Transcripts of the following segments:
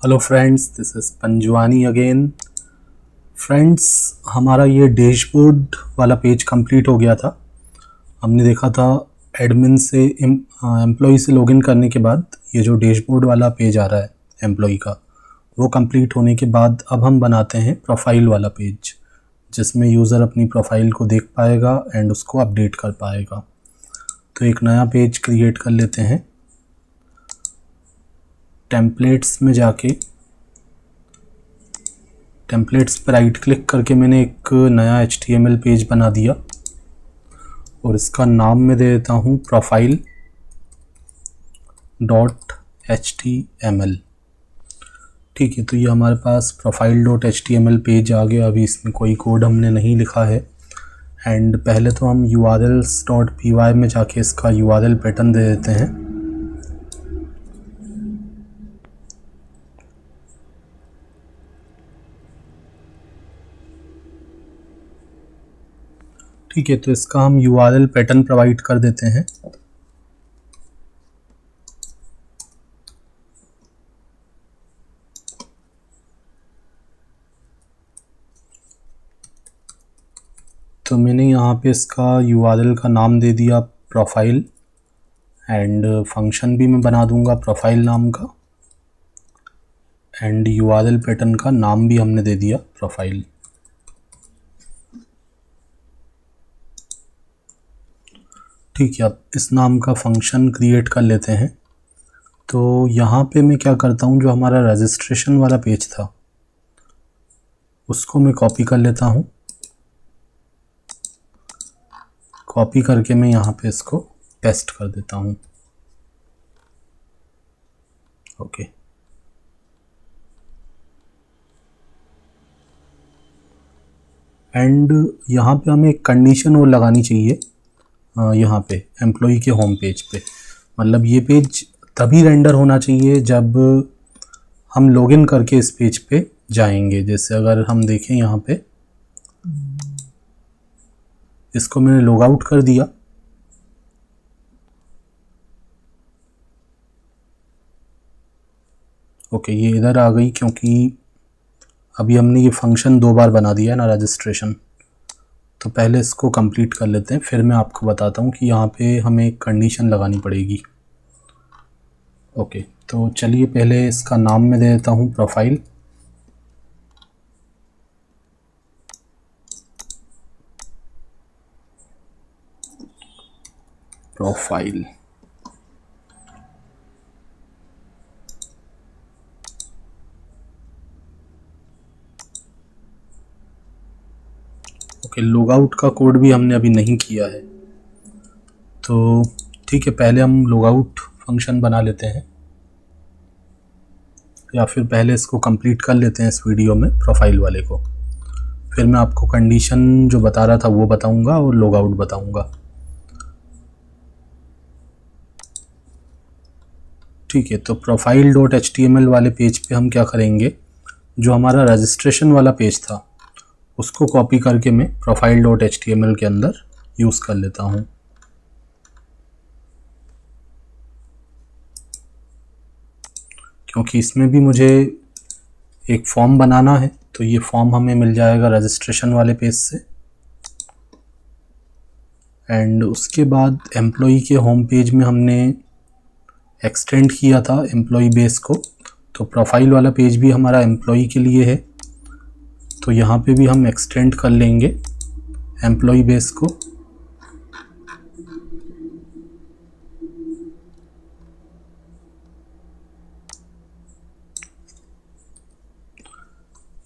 Hello friends, this is Panjwani again. Friends, हमारा ये dashboard वाला पेज कंप्लीट हो गया था। हमने देखा था एडमिन से एम्प्लॉय से लॉगिन करने के बाद ये जो डैशबोर्ड वाला पेज आ रहा है एम्प्लॉय का, वो कंप्लीट होने के बाद अब हम बनाते हैं प्रोफाइल वाला पेज, जिसमें यूज़र अपनी प्रोफाइल को देख पाएगा एंड उसको अपडेट कर पाएगा। तो एक नया पेज क्रिएट कर लेते हैं। टेम्पलेट्स में जाके टेम्पलेट्स पर राइट क्लिक करके मैंने एक नया HTML पेज बना दिया और इसका नाम मैं दे देता हूँ profile.html। ठीक है, तो ये हमारे पास profile.html पेज आ गया। अभी इसमें कोई कोड हमने नहीं लिखा है एंड पहले तो हम urls.py में जाके इसका URL पैटर्न दे देते हैं। ठीक है, तो इसका हम URL पैटर्न प्रोवाइड कर देते हैं। तो मैंने यहाँ पे इसका URL का नाम दे दिया प्रोफाइल एंड फंक्शन भी मैं बना दूंगा प्रोफाइल नाम का एंड URL पैटर्न का नाम भी हमने दे दिया प्रोफाइल। ठीक है, अब इस नाम का फंक्शन क्रिएट कर लेते हैं। तो यहाँ पे मैं क्या करता हूँ, जो हमारा रजिस्ट्रेशन वाला पेज था उसको मैं कॉपी कर लेता हूँ। कॉपी करके मैं यहाँ पे इसको पेस्ट कर देता हूँ। ओके, एंड यहाँ पे हमें एक कंडीशन और लगानी चाहिए। यहाँ पे एम्प्लॉय के होम पेज पे, मतलब ये पेज तभी रेंडर होना चाहिए जब हम लॉगिन करके इस पेज पे जाएंगे। जैसे अगर हम देखें यहाँ पे, इसको मैंने लॉग आउट कर दिया। ओके, ये इधर आ गई क्योंकि अभी हमने ये फंक्शन 2 बार बना दिया है ना, रजिस्ट्रेशन। तो पहले इसको कंप्लीट कर लेते हैं, फिर मैं आपको बताता हूँ कि यहाँ पे हमें एक कंडीशन लगानी पड़ेगी। ओके, तो चलिए पहले इसका नाम मैं दे देता हूँ profile. Profile okay, log out का कोड भी हमने अभी नहीं किया है। तो ठीक है, पहले हम लॉग आउट फंक्शन बना लेते हैं, या फिर पहले इसको कंप्लीट कर लेते हैं इस वीडियो में प्रोफाइल वाले को, फिर मैं आपको कंडीशन जो बता रहा था वो बताऊंगा और लॉग आउट बताऊंगा। ठीक है, तो profile.html वाले पेज पे हम क्या करेंगे, जो हमारा रजिस्ट्रेशन वाला पेज था उसको कॉपी करके मैं profile.html के अंदर यूज़ कर लेता हूँ। क्योंकि इसमें भी मुझे एक फॉर्म बनाना है, तो ये फॉर्म हमें मिल जाएगा रजिस्ट्रेशन वाले पेज से। एंड उसके बाद एम्प्लॉय के होम पेज में हमने एक्सटेंड किया था एम्प्लॉय बेस को, तो प्रोफाइल वाला पेज भी हमारा एम्प्लॉय के लिए है, तो यहाँ पे भी हम एक्सटेंड कर लेंगे एम्प्लॉय बेस को।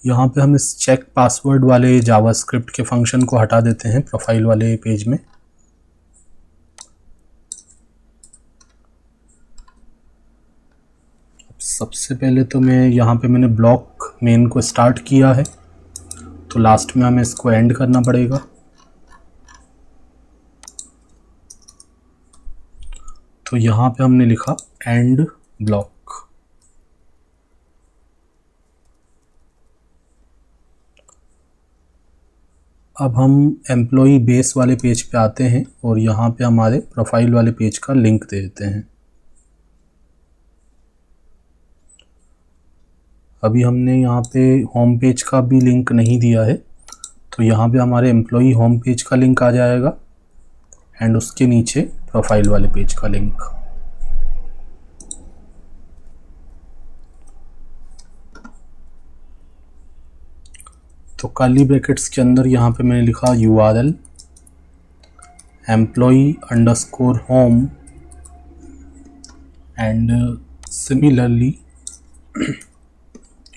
यहाँ पे हम इस चेक पासवर्ड वाले जावास्क्रिप्ट के फंक्शन को हटा देते हैं प्रोफाइल वाले पेज में। सबसे पहले तो मैं यहाँ पे मैंने ब्लॉक मेन को स्टार्ट किया है, तो लास्ट में हमें इसको एंड करना पड़ेगा। तो यहाँ पे हमने लिखा एंड ब्लॉक। अब हम एम्प्लॉय बेस वाले पेज पे आते हैं और यहाँ पे हमारे प्रोफाइल वाले पेज का लिंक दे देते हैं। अभी हमने यहाँ पे होम पेज का भी लिंक नहीं दिया है, तो यहाँ पे हमारे एम्प्लॉई होम पेज का लिंक आ जाएगा एंड उसके नीचे प्रोफाइल वाले पेज का लिंक। तो कर्ली ब्रैकेट्स के अंदर यहाँ पे मैंने लिखा URL employee_home एंड सिमिलरली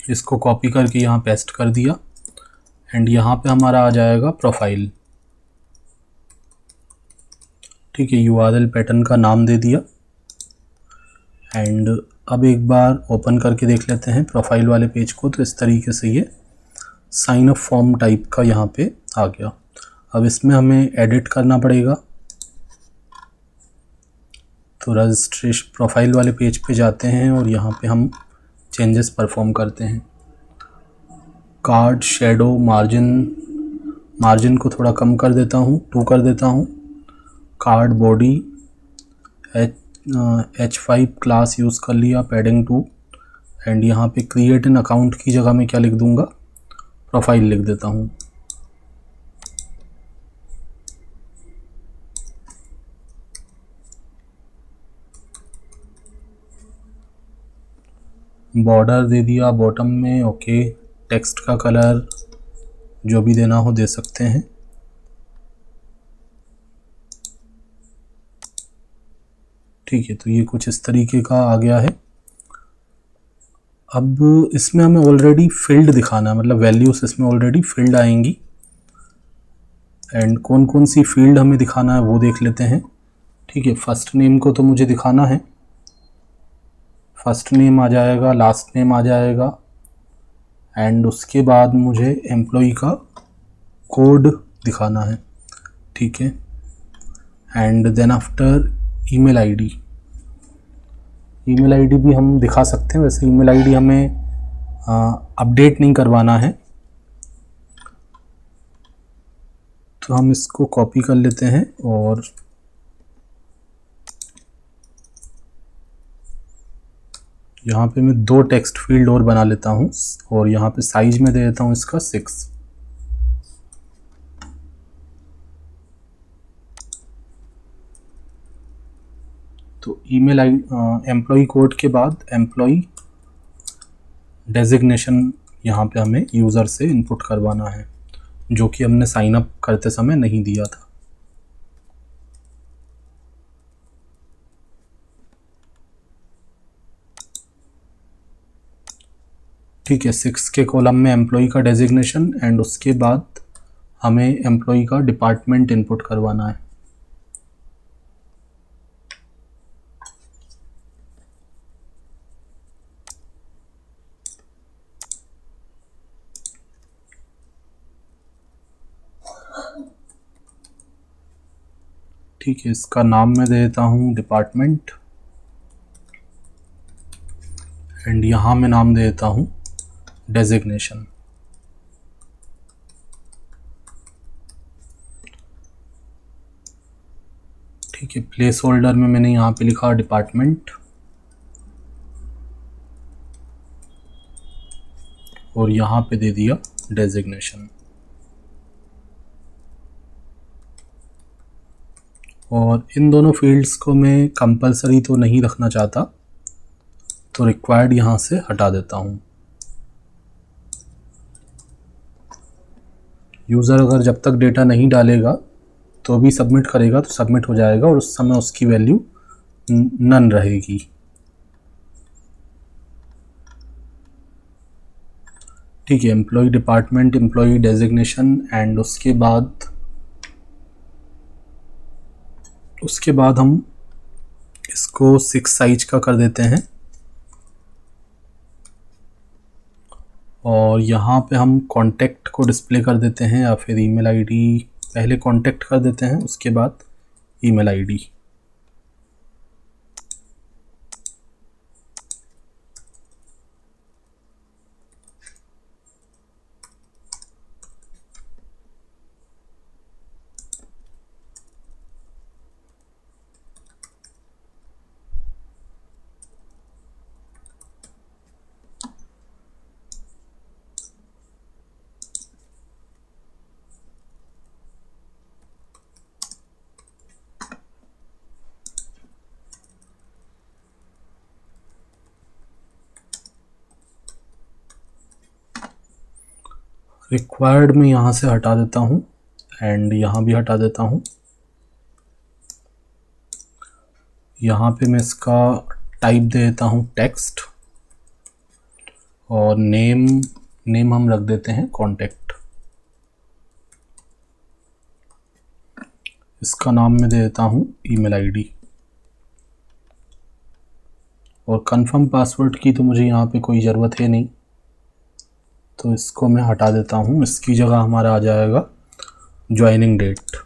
इसको कॉपी करके यहाँ पेस्ट कर दिया एंड यहाँ पे हमारा आ जाएगा प्रोफाइल। ठीक है, URL पैटर्न का नाम दे दिया एंड अब एक बार ओपन करके देख लेते हैं प्रोफाइल वाले पेज को। तो इस तरीके से ये साइन अप फॉर्म टाइप का यहाँ पे आ गया। अब इसमें हमें एडिट करना पड़ेगा, तो रजिस्ट्रेशन प्रोफाइल वाले पेज पे जाते हैं और यहाँ पे हम चेंजेस परफॉर्म करते हैं। कार्ड शेडो मार्जिन को थोड़ा कम कर देता हूँ, 2 कर देता हूँ। Card body H5 class use कर लिया, पैडिंग 2 एंड यहाँ पे क्रिएट एन अकाउंट की जगह मैं क्या लिख दूँगा, प्रोफाइल लिख देता हूँ। बॉर्डर दे दिया बॉटम में, ओके। टेक्स्ट का कलर जो भी देना हो दे सकते हैं। ठीक है, तो ये कुछ इस तरीके का आ गया है। अब इसमें हमें ऑलरेडी फील्ड दिखाना है, मतलब वैल्यूज इसमें ऑलरेडी फील्ड आएंगी एंड कौन कौन सी फील्ड हमें दिखाना है वो देख लेते हैं। ठीक है, फर्स्ट नेम को तो मुझे दिखाना है, फर्स्ट नेम आ जाएगा, लास्ट नेम आ जाएगा एंड उसके बाद मुझे एम्प्लॉई का कोड दिखाना है। ठीक है, and then after email ID भी हम दिखा सकते हैं। वैसे ईमेल आईडी हमें अपडेट नहीं करवाना है, तो हम इसको कॉपी कर लेते हैं और यहाँ पे मैं 2 टेक्स्ट फील्ड और बना लेता हूँ और यहाँ पे साइज में दे देता हूँ इसका 6। तो ईमेल आई एम्प्लॉई कोड के बाद एम्प्लॉई डेजिग्नेशन यहाँ पे हमें यूज़र से इनपुट करवाना है, जो कि हमने साइन अप करते समय नहीं दिया था। ठीक है, 6 के कॉलम में एम्प्लॉई का डेजिग्नेशन एंड उसके बाद हमें एम्प्लॉई का डिपार्टमेंट इनपुट करवाना है। ठीक है, इसका नाम मैं दे देता हूँ डिपार्टमेंट एंड यहाँ मैं नाम दे देता हूँ डेजिग्नेशन। ठीक है, प्लेस होल्डर में मैंने यहाँ पे लिखा डिपार्टमेंट और यहाँ पे दे दिया डेजिग्नेशन। और इन दोनों फील्ड्स को मैं कंपलसरी तो नहीं रखना चाहता, तो रिक्वायर्ड यहाँ से हटा देता हूँ। यूज़र अगर जब तक डेटा नहीं डालेगा तो भी सबमिट करेगा तो सबमिट हो जाएगा और उस समय उसकी वैल्यू नन रहेगी। ठीक है, employee department, employee designation and उसके बाद हम इसको 6 साइज का कर देते हैं और यहाँ पे हम कॉन्टैक्ट को डिस्प्ले कर देते हैं या फिर ईमेल आईडी। पहले कॉन्टैक्ट कर देते हैं, उसके बाद ईमेल आईडी। रिक्वायर्ड में यहाँ से हटा देता हूँ एंड यहाँ भी हटा देता हूँ। यहाँ पे मैं इसका टाइप दे देता हूँ टेक्स्ट और नेम हम रख देते हैं कॉन्टैक्ट। इसका नाम मैं दे देता हूँ ईमेल आईडी। और कंफर्म पासवर्ड की तो मुझे यहाँ पे कोई ज़रूरत है नहीं, तो इसको मैं हटा देता हूँ। इसकी जगह हमारा आ जाएगा ज्वाइनिंग डेट।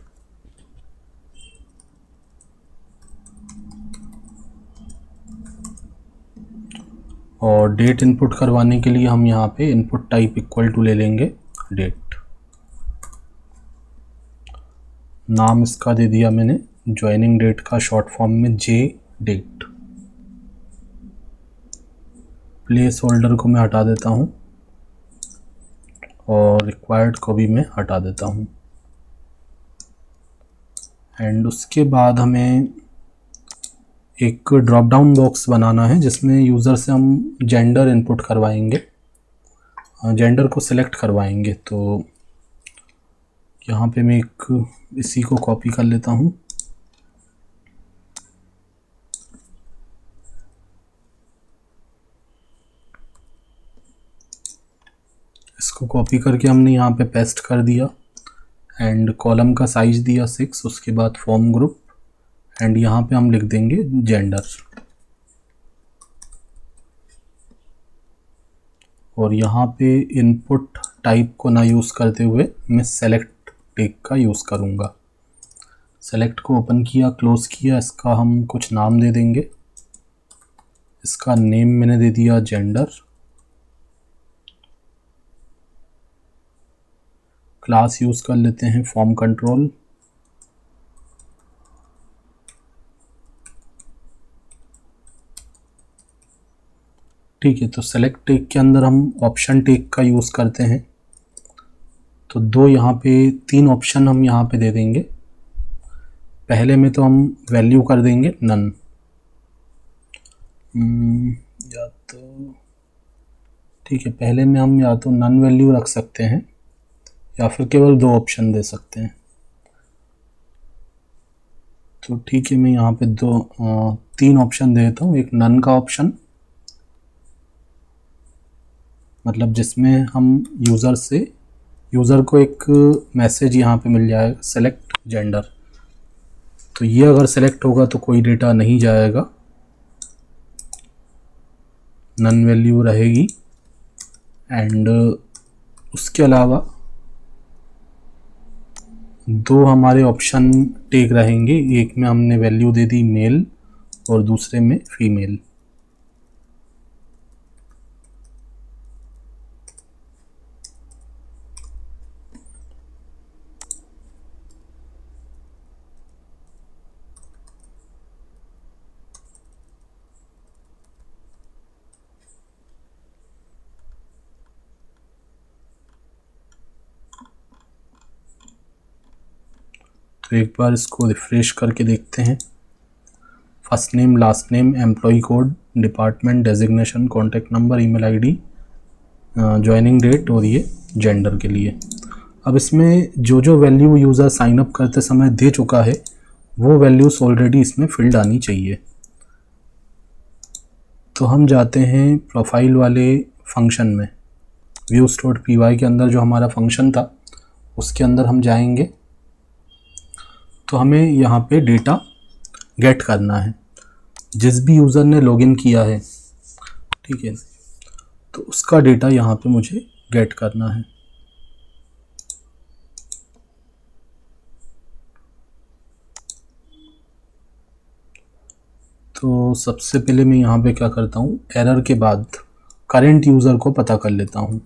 और डेट इनपुट करवाने के लिए हम यहाँ पे इनपुट टाइप इक्वल टू ले लेंगे डेट। नाम इसका दे दिया मैंने ज्वाइनिंग डेट का शॉर्ट फॉर्म में जे डेट। प्लेस होल्डर को मैं हटा देता हूँ और रिक्वायर्ड को भी मैं हटा देता हूँ। एंड उसके बाद हमें एक ड्रॉप डाउन बॉक्स बनाना है जिसमें यूज़र से हम जेंडर इनपुट करवाएंगे, जेंडर को सिलेक्ट करवाएंगे। तो यहाँ पे मैं इसी को कॉपी कर लेता हूँ। इसको कॉपी करके हमने यहाँ पे पेस्ट कर दिया एंड कॉलम का साइज दिया 6। उसके बाद फॉर्म ग्रुप एंड यहाँ पे हम लिख देंगे जेंडर। और यहाँ पे इनपुट टाइप को ना यूज़ करते हुए मैं सेलेक्ट टैग का यूज़ करूँगा। सेलेक्ट को ओपन किया, क्लोज किया। इसका हम कुछ नाम दे देंगे। इसका नेम मैंने दे दिया जेंडर। क्लास यूज़ कर लेते हैं फॉर्म कंट्रोल। ठीक है, तो सेलेक्ट टैग के अंदर हम ऑप्शन टैग का यूज़ करते हैं। तो यहाँ पे 3 ऑप्शन हम यहाँ पे दे देंगे। पहले में तो हम वैल्यू कर देंगे नन, या तो ठीक है, पहले में हम या तो नन वैल्यू रख सकते हैं या फिर केवल 2 ऑप्शन दे सकते हैं। तो ठीक है, मैं यहाँ पे 3 ऑप्शन दे देता हूँ। एक नन का ऑप्शन, मतलब जिसमें हम यूज़र को एक मैसेज यहाँ पे मिल जाएगा सेलेक्ट जेंडर। तो ये अगर सेलेक्ट होगा तो कोई डेटा नहीं जाएगा, नन वैल्यू रहेगी। एंड उसके अलावा 2 हमारे ऑप्शन टैग रहेंगे। एक में हमने वैल्यू दे दी मेल और दूसरे में फीमेल। तो एक बार इसको रिफ्रेश करके देखते हैं। First name, last name, employee code, department, designation, contact number, email ID, joining date और ये जेंडर के लिए। अब इसमें जो वैल्यू यूज़र साइन अप करते समय दे चुका है वो वैल्यूज़ ऑलरेडी इसमें फिल्ड आनी चाहिए। तो हम जाते हैं प्रोफाइल वाले फंक्शन में, views.py के अंदर जो हमारा फंक्शन था उसके अंदर हम जाएंगे। तो हमें यहाँ पे डेटा गेट करना है जिस भी यूज़र ने लॉगिन किया है, ठीक है। तो उसका डेटा यहाँ पे मुझे गेट करना है। तो सबसे पहले मैं यहाँ पे क्या करता हूँ, एरर के बाद करेंट यूज़र को पता कर लेता हूँ।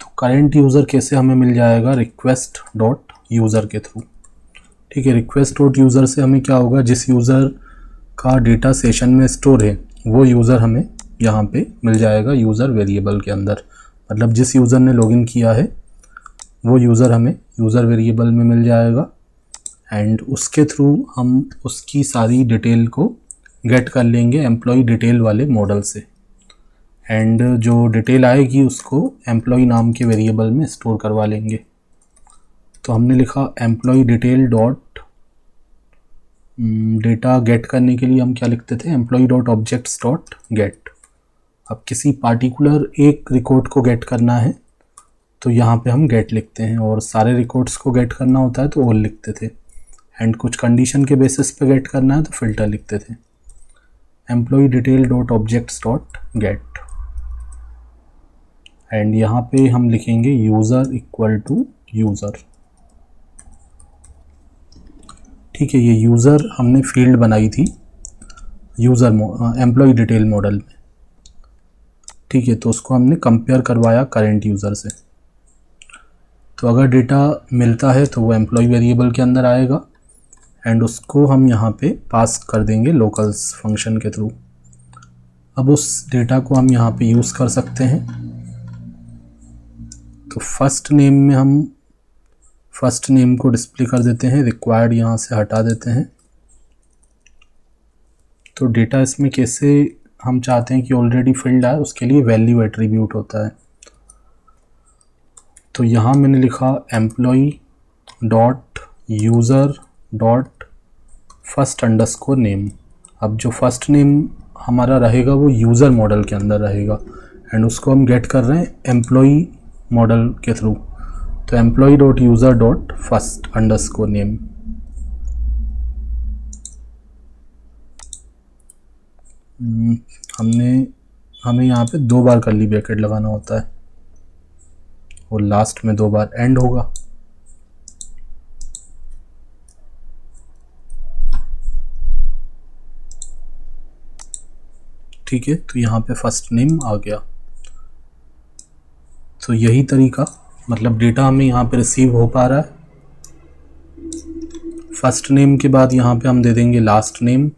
तो करेंट यूज़र कैसे हमें मिल जाएगा, रिक्वेस्ट डॉट यूज़र के थ्रू। ठीक है, रिक्वेस्ट डॉट यूज़र से हमें क्या होगा, जिस यूज़र का डेटा सेशन में स्टोर है वो यूज़र हमें यहाँ पे मिल जाएगा यूज़र वेरिएबल के अंदर। मतलब जिस यूज़र ने लॉगिन किया है वो यूज़र हमें यूज़र वेरिएबल में मिल जाएगा। एंड उसके थ्रू हम उसकी सारी डिटेल को गेट कर लेंगे एम्प्लॉय डिटेल वाले मॉडल से। एंड जो डिटेल आएगी उसको एम्प्लॉय नाम के वेरिएबल में स्टोर करवा लेंगे। तो हमने लिखा employee detail dot data get करने के लिए हम क्या लिखते थे, employee dot objects dot get. अब किसी पार्टिकुलर एक रिकॉर्ड को गेट करना है तो यहाँ पे हम गेट लिखते हैं, और सारे रिकॉर्ड्स को गेट करना होता है तो ऑल लिखते थे, एंड कुछ कंडीशन के बेसिस पे गेट करना है तो फिल्टर लिखते थे। Employee detail dot objects dot get, and यहाँ पे हम लिखेंगे यूज़र इक्वल टू यूज़र। ठीक है, ये यूज़र हमने फील्ड बनाई थी यूज़र एम्प्लॉय डिटेल मॉडल में। ठीक है, तो उसको हमने कंपेयर करवाया करेंट यूज़र से। तो अगर डेटा मिलता है तो वो एम्प्लॉय वेरिएबल के अंदर आएगा, एंड उसको हम यहाँ पे पास कर देंगे लोकल्स फंक्शन के थ्रू। अब उस डेटा को हम यहाँ पे यूज़ कर सकते हैं। तो फर्स्ट नेम में हम फर्स्ट नेम को डिस्प्ले कर देते हैं, रिक्वायर्ड यहाँ से हटा देते हैं। तो डेटा इसमें कैसे हम चाहते हैं कि ऑलरेडी फिल्ड आए, उसके लिए वैल्यू एट्रीब्यूट होता है। तो यहाँ मैंने लिखा employ dot user dot first underscore name. अब जो फर्स्ट नेम हमारा रहेगा वो यूज़र मॉडल के अंदर रहेगा, एंड उसको हम गेट कर रहे हैं एम्प्लॉय मॉडल के थ्रू। तो employ dot user dot first underscore name. हमें यहाँ पे 2 बार कर्ली ब्रैकेट लगाना होता है, और लास्ट में 2 बार एंड होगा। ठीक है, तो यहाँ पे फर्स्ट नेम आ गया। तो यही तरीका, मतलब डेटा हमें यहाँ पे रिसीव हो पा रहा है। फर्स्ट नेम के बाद यहाँ पे हम दे देंगे लास्ट नेम,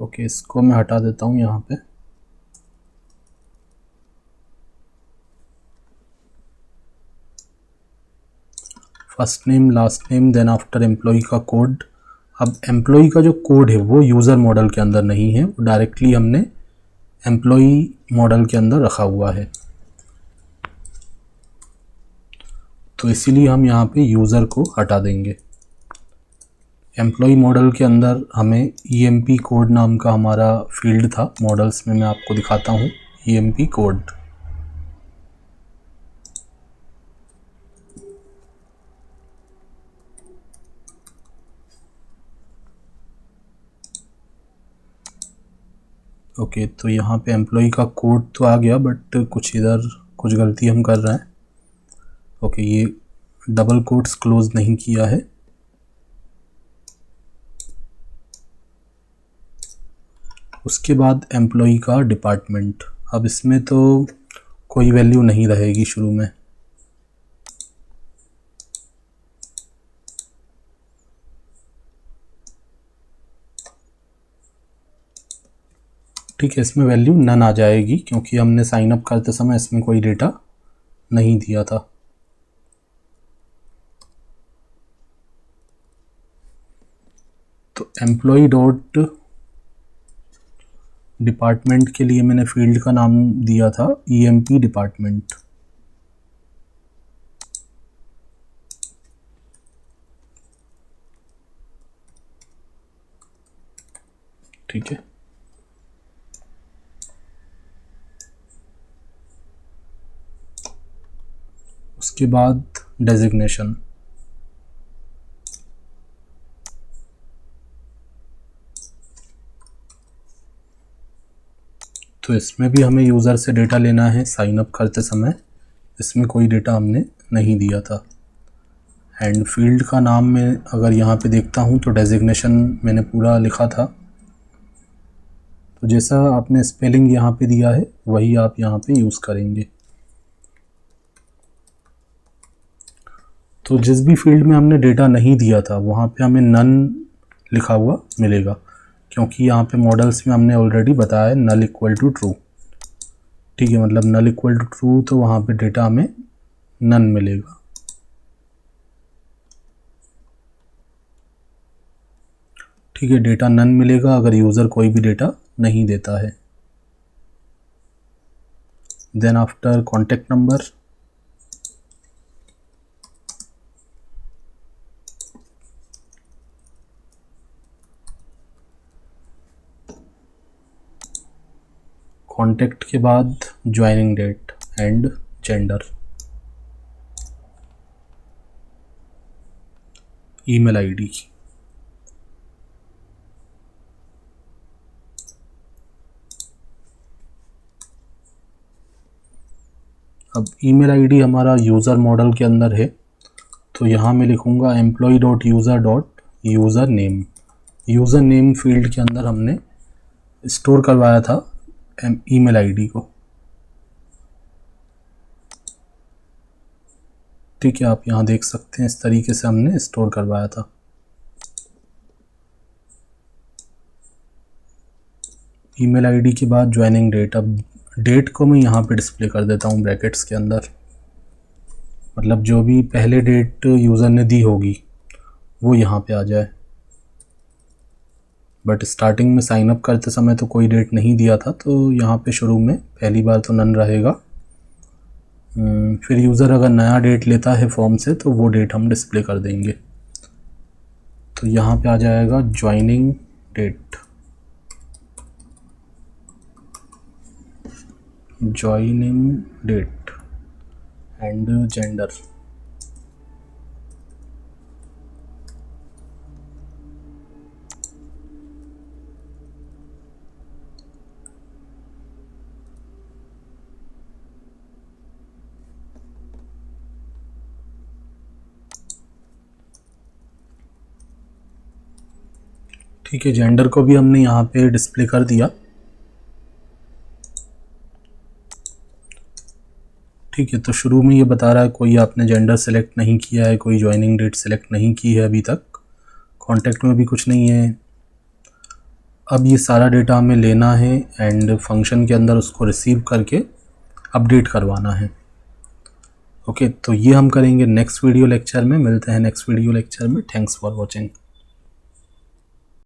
ओके, इसको मैं हटा देता हूँ यहाँ पे। First name last name then after employee का कोड। अब एम्प्लॉय का जो कोड है वो यूज़र मॉडल के अंदर नहीं है, वो डायरेक्टली हमने एम्प्लॉय मॉडल के अंदर रखा हुआ है। तो इसीलिए हम यहाँ पे यूज़र को हटा देंगे। एम्प्लॉय मॉडल के अंदर हमें EMP कोड नाम का हमारा फील्ड था मॉडल्स में, मैं आपको दिखाता हूँ EMP कोड। ओके, तो यहाँ पे एम्प्लॉय का कोड तो आ गया, बट कुछ गलती हम कर रहे हैं। ओके, ये डबल कोट्स क्लोज नहीं किया है। उसके बाद एम्प्लॉय का डिपार्टमेंट। अब इसमें तो कोई वैल्यू नहीं रहेगी शुरू में। ठीक है, इसमें वैल्यू नन आ जाएगी क्योंकि हमने साइन अप करते समय इसमें कोई डेटा नहीं दिया था। तो एम्प्लॉय डॉट डिपार्टमेंट के लिए मैंने फील्ड का नाम दिया था EMP डिपार्टमेंट। ठीक है, उसके बाद डेजिग्नेशन। तो इसमें भी हमें यूज़र से डेटा लेना है साइन अप करते समय, इसमें कोई डेटा हमने नहीं दिया था। एंड फील्ड का नाम में अगर यहाँ पे देखता हूँ तो डेजिग्नेशन मैंने पूरा लिखा था। तो जैसा आपने स्पेलिंग यहाँ पे दिया है वही आप यहाँ पे यूज़ करेंगे। तो जिस भी फील्ड में हमने डेटा नहीं दिया था वहाँ पे हमें नन लिखा हुआ मिलेगा, क्योंकि यहाँ पे मॉडल्स में हमने ऑलरेडी बताया है नल इक्वल टू ट्रू। ठीक है, मतलब नल इक्वल टू ट्रू, तो वहाँ पे डेटा हमें नन मिलेगा। ठीक है, डेटा नन मिलेगा अगर यूज़र कोई भी डेटा नहीं देता है। Then after contact number, contact के बाद joining date and gender, email ID. अब ईमेल आईडी हमारा यूज़र मॉडल के अंदर है, तो यहाँ मैं लिखूँगा employee.user.username। यूज़र नेम फील्ड के अंदर हमने स्टोर करवाया था ईमेल आईडी को। ठीक है, आप यहाँ देख सकते हैं इस तरीके से हमने स्टोर करवाया था। ईमेल आईडी के बाद ज्वाइनिंग डेट। अब डेट को मैं यहाँ पे डिस्प्ले कर देता हूँ ब्रैकेट्स के अंदर, मतलब जो भी पहले डेट यूज़र ने दी होगी वो यहाँ पे आ जाए। बट स्टार्टिंग में साइन अप करते समय तो कोई डेट नहीं दिया था, तो यहाँ पे शुरू में पहली बार तो नन रहेगा। फिर यूज़र अगर नया डेट लेता है फॉर्म से तो वो डेट हम डिस्प्ले कर देंगे। तो यहाँ पे आ जाएगा joining date, joining date and gender. ठीक है, जेंडर को भी हमने यहाँ पे डिस्प्ले कर दिया। ठीक है, तो शुरू में ये बता रहा है कोई आपने जेंडर सेलेक्ट नहीं किया है, कोई ज्वाइनिंग डेट सेलेक्ट नहीं की है अभी तक, कॉन्टैक्ट में भी कुछ नहीं है। अब ये सारा डेटा हमें लेना है एंड फंक्शन के अंदर उसको रिसीव करके अपडेट करवाना है। ओके, तो ये हम करेंगे नेक्स्ट वीडियो लेक्चर में। मिलते हैं नेक्स्ट वीडियो लेक्चर में। Thanks for watching.